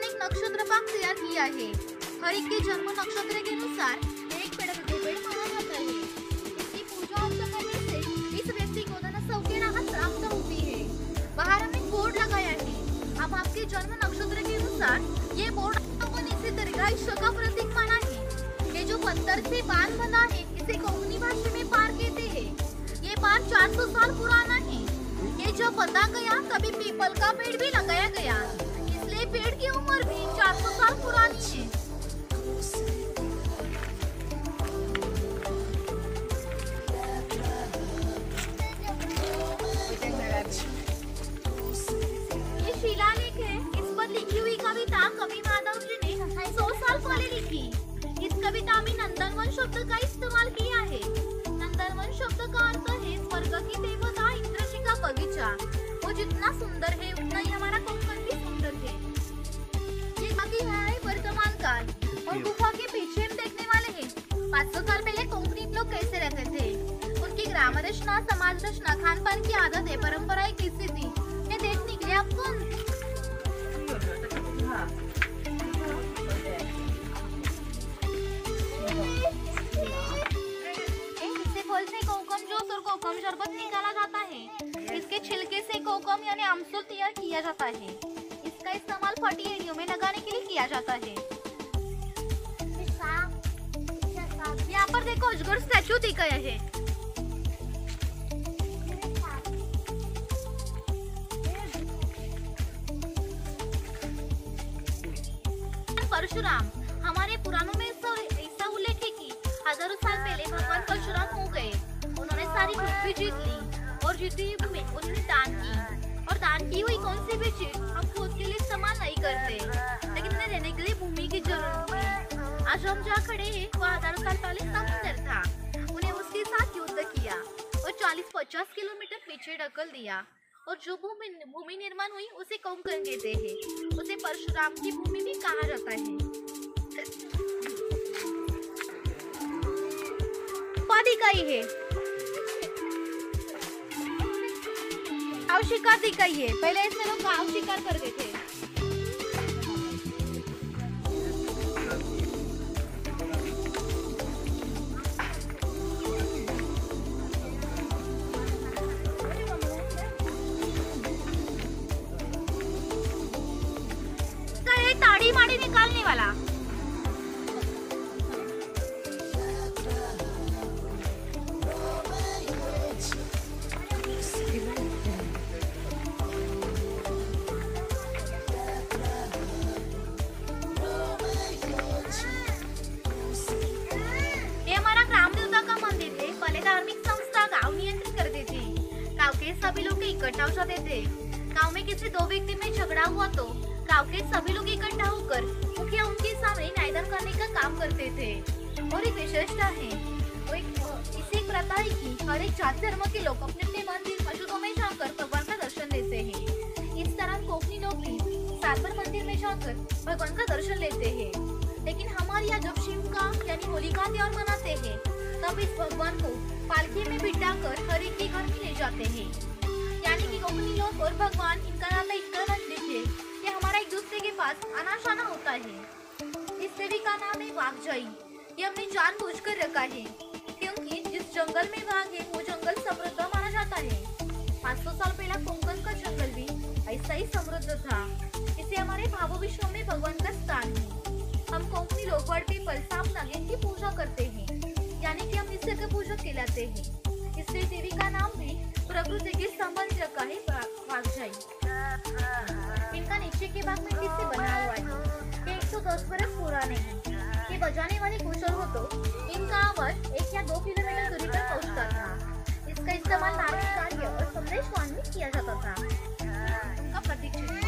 ने एक नक्षत्र पाक तैयार किया है। हर एक के जन्म नक्षत्र के अनुसार एक पेड़ माना जाता है। इसकी पूजा अर्चना करने से इस व्यक्ति को धन सौख्य राहत प्राप्त होती है। बाहर हमने बोर्ड लगाया है। अब आपके जन्म नक्षत्र के अनुसार ये बोर्ड इसी दीर्घायुष्य का प्रतीक माना है। ये जो पत्थर से बांध बना है इसे कोंकणी भाषा में पार कहते हैं। ये पार 400 साल पुराना है। ये जब बंधा गया तभी पीपल का पेड़ भी लगाया गया, इसलिए पेड़ की उम्र भी 400 साल पुरानी है। ये शिलालेख है। इस पर लिखी हुई कविता कवि माधव जी ने 100 साल पहले लिखी। इस कविता में नंदनवन शब्द का इस्तेमाल किया है। नंदनवन शब्द का अर्थ है स्वर्ग की देवता इंद्रजी का बगीचा। वो जितना सुंदर है उतना ही हमारा कोंकण भी सुंदर है। ये बाकी है वर्तमान काल और गुफा के पीछे हम देखने वाले हैं 500 साल पहले कोंकणी लोग कैसे रहते थे, उनकी ग्राम रचना, समाज रचना, खान पान की आदतें, परंपराएं कैसी थी, ये देखने के लिए आपको कोकम शरबत निकाला जाता है। इसके छिलके से कोकम यानी आमसूल तैयार किया जाता है। इसका इस्तेमाल फटी एड़ियों में लगाने के लिए किया जाता है। यहाँ पर देखो अजगर स्टैचू दिख गया है। परशुराम, हमारे पुराणों में ऐसा उल्लेख है कि हजारों साल पहले भगवान परशुराम हो गए। उन्होंने सारी पृथ्वी जीत ली और जीती हुई भूमि उन्होंने दान की। और दान की हुई कौन सी भी चीज हम खुद के लिए इस्तेमाल नहीं करते, लेकिन उन्हें रहने के लिए भूमि की जरूरत थी। आज हम जहाँ खड़े हैं वह हजारों साल पहले समुद्र था। उन्हें उसके साथ युद्ध किया और 40-50 किलोमीटर पीछे ढकल दिया। और जो भूमि निर्माण हुई उसे कोंकण कहते हैं। उसे परशुराम की भूमि भी कहा जाता है। उपाधि का ही है। काव शिकार दिखाई है। पहले इसमें लोग काव शिकार करते थे। ताड़ी माड़ी निकालने वाला। सभी लोग इकट्ठा हो जाते थे। गांव में किसी दो व्यक्ति में झगड़ा हुआ तो गांव के सभी लोग इकट्ठा होकर मुखिया उनके सामने न्यायदान करने का काम करते थे। और एक विशेषता है, इसे एक प्रथा है कि हर एक जाति धर्म के लोग अपने अपने मंदिर मस्जिदों में जाकर भगवान का दर्शन लेते हैं। इस तरह कोंकणी लोग भी साबर मंदिर में जाकर भगवान का दर्शन लेते हैं। लेकिन हमारे यहाँ जब शिव का यानी होली का त्योहार मनाते हैं तब इस भगवान को पालकी में बिठाकर हर एक के घर में ले जाते हैं। यानी कि कोंकणी लोग और भगवान इनका नाता इतना नजदीक है कि हमारा एक दूसरे के पास आना जाना होता है। इस देवी का नाम है वाघजाई। ये हमने जानबूझकर रखा है क्योंकि जिस जंगल में वाघ है वो जंगल समृद्ध माना जाता है। 500 साल पहला कोंकण का जंगल भी ऐसा ही समृद्ध था। इसे हमारे भावो विश्व में भगवान का स्थान है। हम कोंकणी लोग बड़ पीपल, सांप, नागिन की पूजा करते हैं, यानी कि हम निसर्ग पूजक कहलाते हैं। इसलिए देवी का नाम भी प्रकृति के संबंध रखा है वाघजाई। इनका नीचे के भाग में किससे बना हुआ है। ये 110 वर्ष पुराने हैं। ये बजाने वाले कुशल हो तो इनका आवाज 1 या 2 किलोमीटर दूरी पर पहुंचता था। इसका इस्तेमाल धार्मिक कार्य और संदेश वहन में किया जाता था। इनका प्रतीक चिन्ह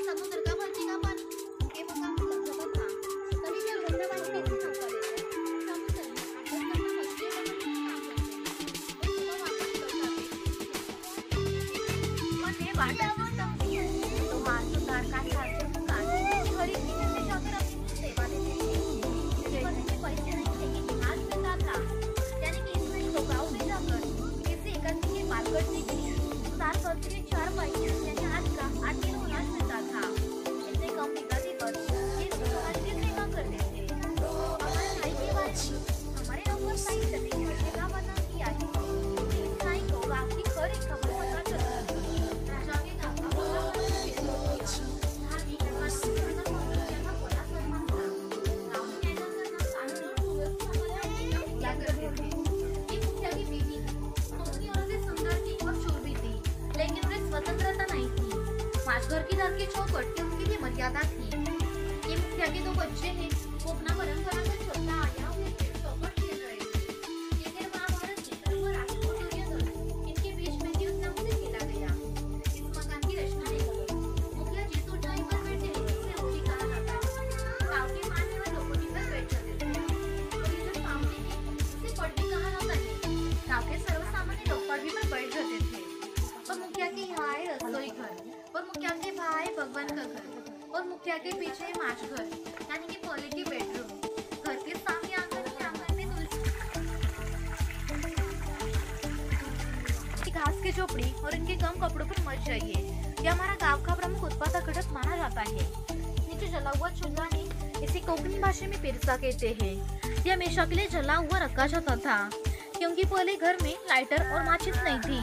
समुद्र का पानी का पानी के मकान में लग जाता था। तभी जब गंगा पानी कैसे छूटा देते समुद्र में मने बाटा तो हाथ सुधार का साथ खरीद में जाकर अपनी सेवा देते थे। पैसे नहीं थे कि पकड़ने के लिए साल भर के लिए 4 पैसे यानी 8 किलो अनाज मिलता था। इतने कम बिकाती पर ये अनाज किसने कम कर देते। हमारे साई के बारे में हमारे नौकर साई सभी का बना किया है। इस साई को गाँव की हर एक खबर पता चलता था। राजा के गाँव का बड़ा बड़ा किया धार्मिक अनुशासन का बड़ा सम्मान था। गाँव में ऐसा करना कानून और सुव्यवस्था क्या करते थे। ये मुखिया की बीवी अपनी औरतें सुंदर थी और शूर भी थी, लेकिन उन्हें स्वतंत्रता नहीं थी। माचघर की दर की चौखट उनके लिए मर्यादा थी। ये मुखिया के 2 बच्चे हैं, वो अपना परंपरागत चलता आया हुए चौखट खेल रहे थे। लेकिन महाभारत में धर्म और राष्ट्र और दुर्योधन इनके बीच में युद्ध नाम से खेला गया। इस मकान की रचना ने कही मुखिया जिस ऊंचाई पर बैठे उसे ऊंची कहा जाता है। गाँव के मानने वाले लोग उन्हीं पर बैठ जाते थे और ये जो सामने है उसे पट भी कहा जाता है। गाँव के सर्वसामान्य लोग पट भी पर बैठ जाते थे। और मुखिया के यहाँ है रसोई घर और मुखिया के बाहर है भगवान का घर और मुखिया के पीछे है माचघर यानी कि पहले की बेडरूम। घर के सामने आंगन में तुलसी घास की झोपड़ी और इनके कम कपड़ों पर मच जाइए। यह हमारा गांव का प्रमुख उत्पादक घटक माना जाता है। नीचे जला हुआ चूल्हा है, इसे कोंकणी भाषा में पिरसा कहते हैं। यह हमेशा के लिए जला हुआ रखा जाता था क्योंकि पहले घर में लाइटर और माचिस नहीं थी।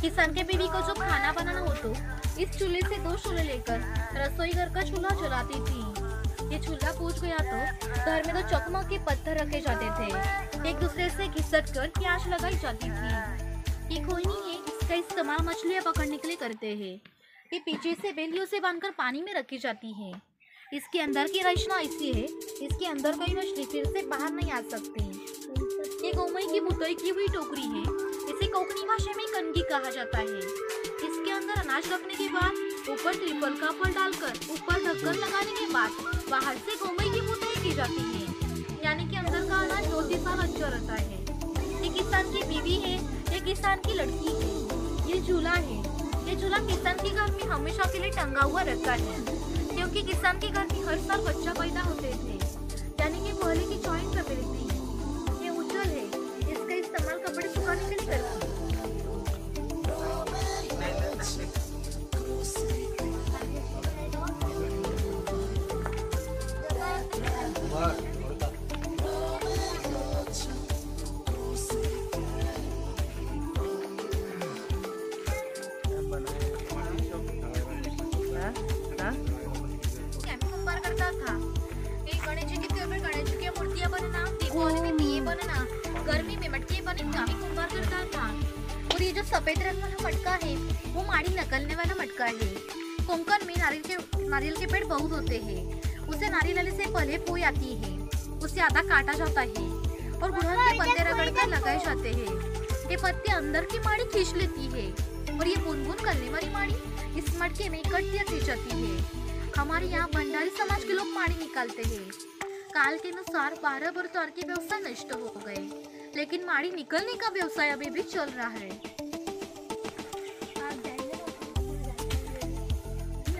किसान के बीवी को जो खाना बनाना हो तो इस चूल्हे से 2 शोले लेकर रसोई घर का चूल्हा जलाती थी। ये चूल्हा पूछ गया तो घर में 2 चकमक के पत्थर रखे जाते थे, एक दूसरे से घिसट कर आंच लगाई जाती थी। ये खोईनी है, इसका इस्तेमाल मछलियाँ पकड़ने के लिए करते हैं। ये पीछे से बेलियों से बांधकर पानी में रखी जाती है। इसके अंदर की रचना ऐसी है, इसके अंदर कोई मछली फिर से बाहर नहीं आ सकती। ये गौमई की बुतई की हुई टोकरी है, इसे कोंकणी भाषा में कनगी कहा जाता है। इसके अंदर अनाज रखने के बाद ऊपर त्रिपल का फल डालकर ऊपर ढक्कन लगाने के बाद बाहर से गौमई की बुतई की जाती है, यानी कि अंदर का अनाज 2-3 साल अच्छा रहता है। ये किसान की बीवी है, ये किसान की लड़की है। ये झूला है, ये झूला किसान के घर में हमेशा के लिए टंगा हुआ रहता है क्योंकि किसान के घर में हर साल बच्चा पैदा होते थे, यानी कि पहले की जॉइंट फैमिली थी। ये उज्जवल है, इसका इस्तेमाल कपड़े सुखाने के लिए करते हैं। कुंभार करता था। गणेश जी की मूर्तियां बनना, दीपावली में दिए बनना, गर्मी में मटके बनने का भी कुंभार करता था। और ये जो सफेद रंग वाला मटका है वो माड़ी निकलने वाला मटका है। कोंकण में नारियल के पेड़ बहुत होते हैं। उसे नारियल लेने से पहले पोई आती है, उसे आधा काटा जाता है और गुड़हल के पत्ते रगड़कर लगाए जाते हैं। ये पत्ते अंदर की माड़ी खींच लेती है और ये बुन-बुन करने वाली माड़ी इस मटके में इकट्ठी की जाती है। हमारे यहाँ भंडारी समाज के लोग माड़ी निकालते हैं। काल के अनुसार 12 बरसात के व्यवसाय नष्ट हो गए, लेकिन माड़ी निकलने का व्यवसाय अभी भी चल रहा है।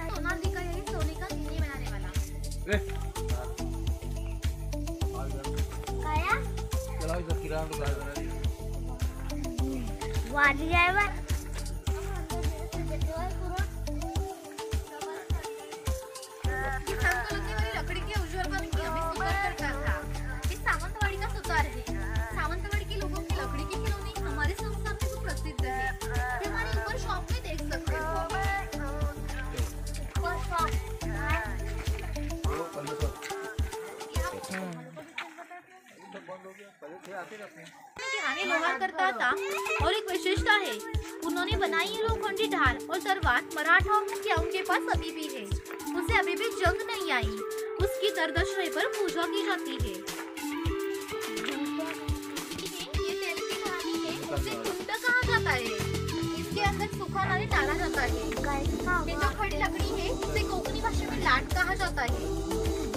सोनालिका है सोने का सीने बनाने वाला। काया? चलो इधर किराना दुकान बना दी। वाली जाएगा। लकड़ी के उज्जवल बन की हमें सुतार करता था। ये सावंतवाड़ी का सुतार है। सावंतवाड़ी के लोगों की लकड़ी के खिलौने हमारे संस्थान में तो प्रसिद्ध है। ये हमारे ऊपर शॉप में देख सकते हो। लोहार करता था और एक विशेषता है, उन्होंने बनाई ये लोखंडी ढाल और तलवार मराठा और मुखियाओं के पास अभी भी है। उसे अभी भी जंग नहीं आई, उसकी दरदशा पर पूजा की जाती है। ये तेल की कहानी है, उसे कुंड कहा जाता है। इसके अंदर सूखा नारियल डाला जाता है। ये जो खड़ी लकड़ी है उसे कोंकणी भाषा में लाट कहा जाता है।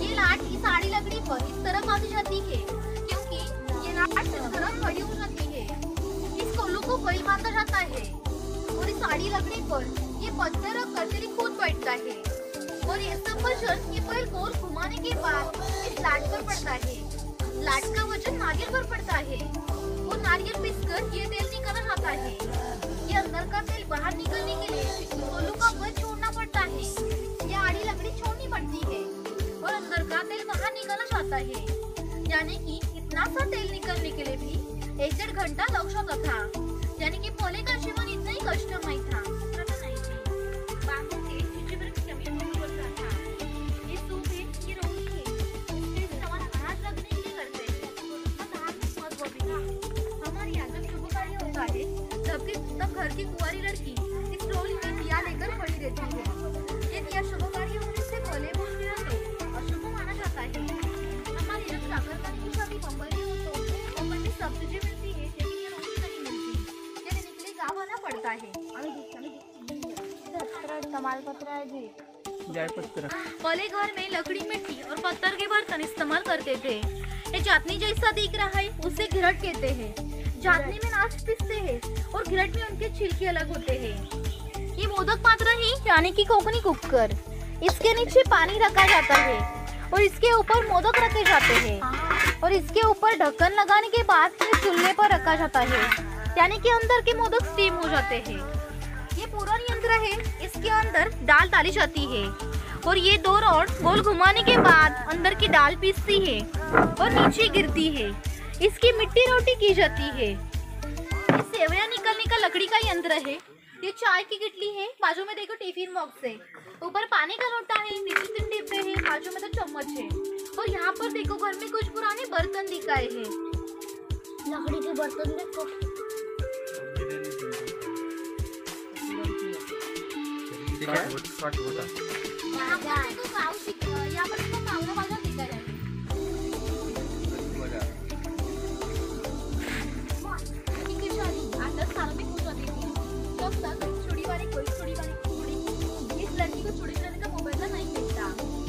ये लाट इस आड़ी लकड़ी पर इस तरह बांधी जाती है क्योंकि ये लाट इस तरह खड़ी हो जाती है। इस कोल्लू को बैल बांधा जाता है और इस आड़ी लकड़ी पर ये पत्थर रखकर तेरी खुद बैठता है और ये सब वजन ये बैल गोल घुमाने के बाद इस लाट पर पड़ता है। लाट का वजन नारियल पर पड़ता है। और नारियल पीसकर ये तेल निकाला जाता है। ये अंदर का तेल बाहर निकलने के लिए कोल्हू का घर छोड़ना पड़ता है। ये आड़ी लकड़ी छोड़नी पड़ती है और अंदर का तेल बाहर निकाला जाता है। यानी कि इतना सा तेल निकलने के लिए भी 1-1.5 घंटा लग जाता था। यानी कि पहले का जीवन इतना ही कष्टमय था। तब घर की कुंवारी लड़की इस ट्रॉली में दिया लेकर खड़ी रहती है। ये दिया शुभ कार्य होने से पहले बुझने तो अशुभ माना जाता है। हमारी रक्त प्राकृतिक की शादी बम्बई में हो तो बम्बई में सब्सिडी मिलती है, लेकिन ये रोटी नहीं मिलती। ये लेने के लिए गाँव आना पड़ता है। तमालपत्र है जी, जयपत्र। पहले घर में लकड़ी, मिट्टी और पत्थर के बर्तन इस्तेमाल करते थे। ये चाटनी जैसा दिख रहा है, उसे घिरट कहते हैं। चाटनी में नाच पीसते हैं और घिरट में उनके छिलके अलग होते हैं। ये मोदक पात्र है, यानी कि कोकनी कुकर। इसके नीचे पानी रखा जाता है और इसके ऊपर मोदक रखे जाते हैं और इसके ऊपर ढक्कन लगाने के बाद ये चूल्हे पर रखा जाता है, यानी कि अंदर के मोदक स्टीम हो जाते हैं। ये पूरण यंत्र है, इसके अंदर दाल डाली जाती है और ये 2 रॉड गोल घुमाने के बाद अंदर की दाल पीसती है और नीचे गिरती है। इसकी मिट्टी रोटी की जाती है। ये सेवैयां निकलने का लकड़ी का यंत्र है। ये चाय की किटली है, बाजू में देखो टिफिन बॉक्स है, ऊपर पानी का लोटा है, नीचे 3 डिब्बे हैं, बाजू में तो चम्मच है और यहाँ पर देखो घर में कुछ पुराने बर्तन दिखाए हैं। लकड़ी के बर्तन देखो, यहाँ पर देखो कावड़ा बाजार दिखा है। इस लड़की को चूड़ी बनाने का मोबाइल नहीं मिलता।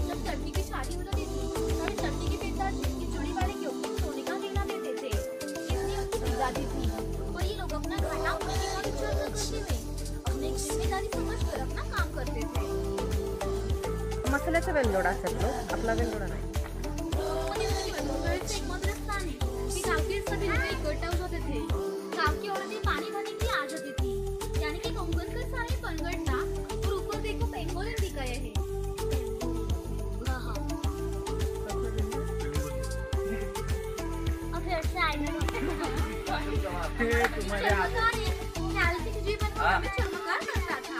जब लड़की की शादी हो जाती थी तब लड़की के पिताजी की चूड़ी वाले के ऊपर सोने का गहना देते थे। इसलिए उनकी जिम्मेदारी थी और ये लोग अपना खाना खुशी और इज्जत करते हुए अपनी जिम्मेदारी समझकर अपना काम करते थे। मसाल्याचा वेलदोडा असेल तो, आपला वेलदोडा नाही। एक मदरसा है कि गाँव के सभी लोग इकट्ठा हो जाते थे। गाँव की औरतें पानी भरने के लिए आ जाती थी, यानी कि कोंकण का सारे पनगढ़ था और ऊपर देखो पेंगोलिन दिखाया है। अब फिर से आएगा जीवन में चमत्कार करता था।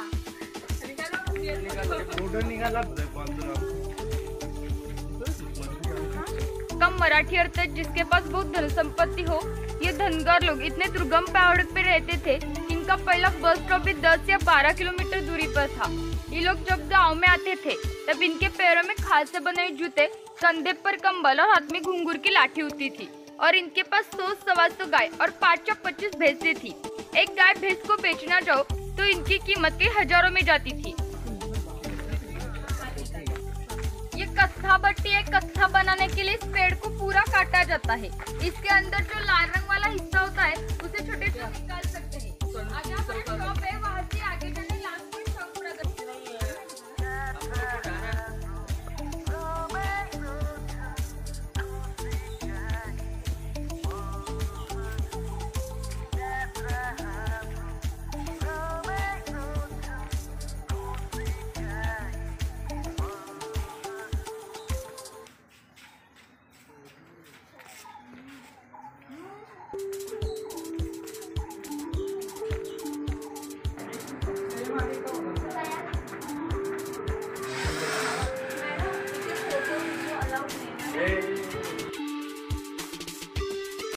कम मराठी अर्थ जिसके पास बहुत धन संपत्ति हो। ये धनगर लोग इतने दुर्गम पहाड़ों पे रहते थे कि इनका पहला बस स्टॉप भी 10 या 12 किलोमीटर दूरी पर था। ये लोग जब गांव में आते थे तब इनके पैरों में खाल से बने हुए जूते, कंधे पर कंबल और हाथ में घुंघरू की लाठी होती थी और इनके पास 100-125 गाय और 5 या 25 भैंसें थी। एक गाय भैंस को बेचना जाओ तो इनकी कीमत के हजारों में जाती थी। ये कत्था भट्टी है। कत्था बनाने के लिए इस पेड़ को पूरा काटा जाता है। इसके अंदर जो लाल रंग वाला हिस्सा होता है उसे छोटे छोटे निकाल सकते हैं।